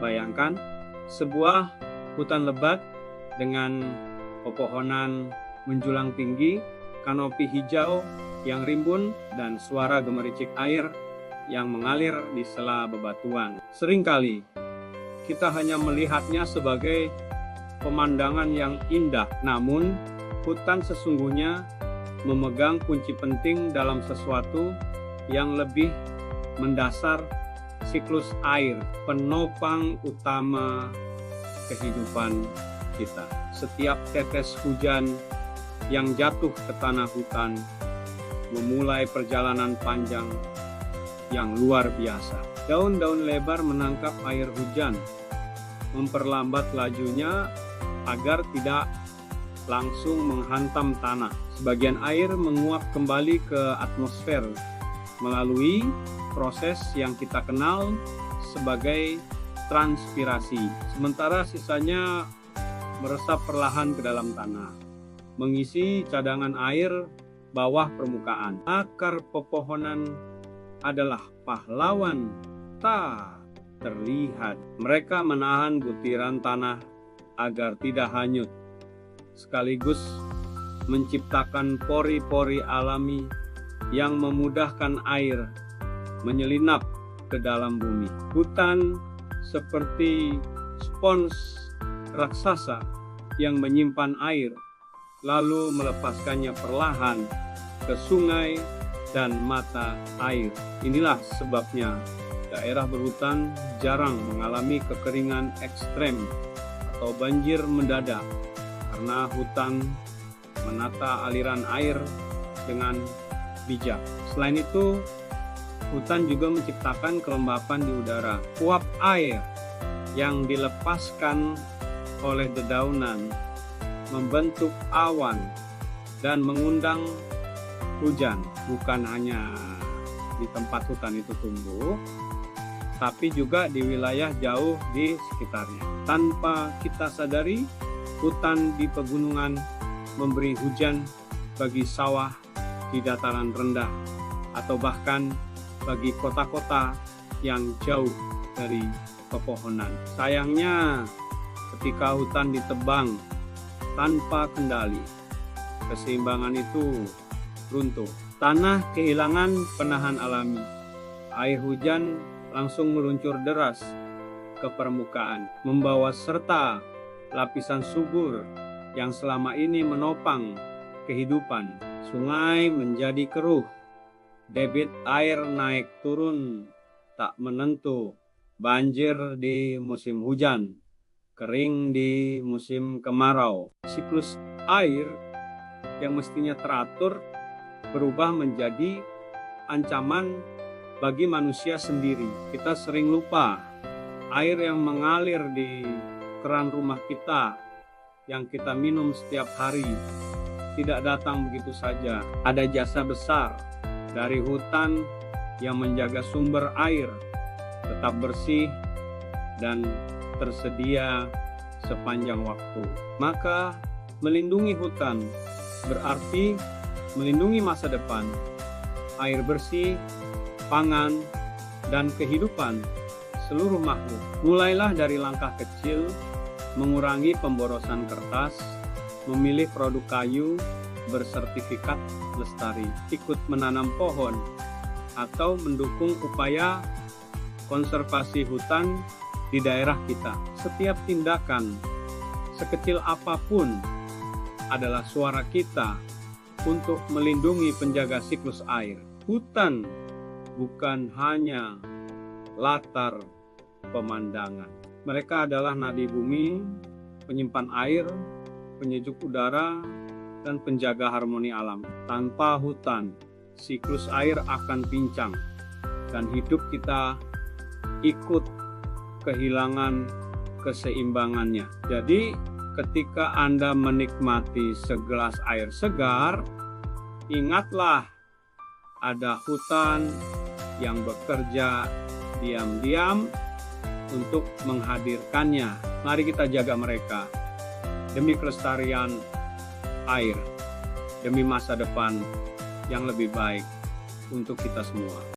Bayangkan sebuah hutan lebat dengan pepohonan menjulang tinggi, kanopi hijau yang rimbun, dan suara gemericik air yang mengalir di sela bebatuan. Seringkali kita hanya melihatnya sebagai pemandangan yang indah, namun hutan sesungguhnya memegang kunci penting dalam sesuatu yang lebih mendasar, siklus air, penopang utama kehidupan kita. Setiap tetes hujan yang jatuh ke tanah hutan memulai perjalanan panjang yang luar biasa. Daun-daun lebar menangkap air hujan, memperlambat lajunya agar tidak langsung menghantam tanah. Sebagian air menguap kembali ke atmosfer melalui proses yang kita kenal sebagai transpirasi. Sementara sisanya meresap perlahan ke dalam tanah, mengisi cadangan air bawah permukaan. Akar pepohonan adalah pahlawan tak terlihat. Mereka menahan butiran tanah agar tidak hanyut, sekaligus menciptakan pori-pori alami yang memudahkan air menyelinap ke dalam bumi. Hutan seperti spons raksasa yang menyimpan air, lalu melepaskannya perlahan ke sungai dan mata air. Inilah sebabnya daerah berhutan jarang mengalami kekeringan ekstrem atau banjir mendadak, karena hutan menata aliran air dengan bijak. Selain itu, hutan juga menciptakan kelembapan di udara. Uap air yang dilepaskan oleh dedaunan membentuk awan dan mengundang hujan. Bukan hanya di tempat hutan itu tumbuh, tapi juga di wilayah jauh di sekitarnya. Tanpa kita sadari, hutan di pegunungan memberi hujan bagi sawah di dataran rendah, atau bahkan bagi kota-kota yang jauh dari pepohonan. Sayangnya, ketika hutan ditebang tanpa kendali, keseimbangan itu runtuh. Tanah kehilangan penahan alami. Air hujan langsung meluncur deras ke permukaan, membawa serta lapisan subur yang selama ini menopang kehidupan. Sungai menjadi keruh, debit air naik turun tak menentu, banjir di musim hujan, kering di musim kemarau. Siklus air yang mestinya teratur berubah menjadi ancaman bagi manusia sendiri. Kita sering lupa air yang mengalir di keran rumah kita yang kita minum setiap hari tidak datang begitu saja. Ada jasa besar dari hutan yang menjaga sumber air tetap bersih dan tersedia sepanjang waktu. Maka melindungi hutan berarti melindungi masa depan, air bersih, pangan, dan kehidupan seluruh makhluk. Mulailah dari langkah kecil, mengurangi pemborosan kertas, memilih produk kayu bersertifikat lestari, ikut menanam pohon, atau mendukung upaya konservasi hutan di daerah kita. Setiap tindakan, sekecil apapun, adalah suara kita untuk melindungi penjaga siklus air. Hutan bukan hanya latar pemandangan. Mereka adalah nadi bumi, penyimpan air, penyejuk udara, dan penjaga harmoni alam. Tanpa hutan, siklus air akan pincang, dan hidup kita ikut kehilangan keseimbangannya. Jadi, ketika Anda menikmati segelas air segar, ingatlah ada hutan yang bekerja diam-diam untuk menghadirkannya. Mari kita jaga mereka demi kelestarian air, demi masa depan yang lebih baik untuk kita semua.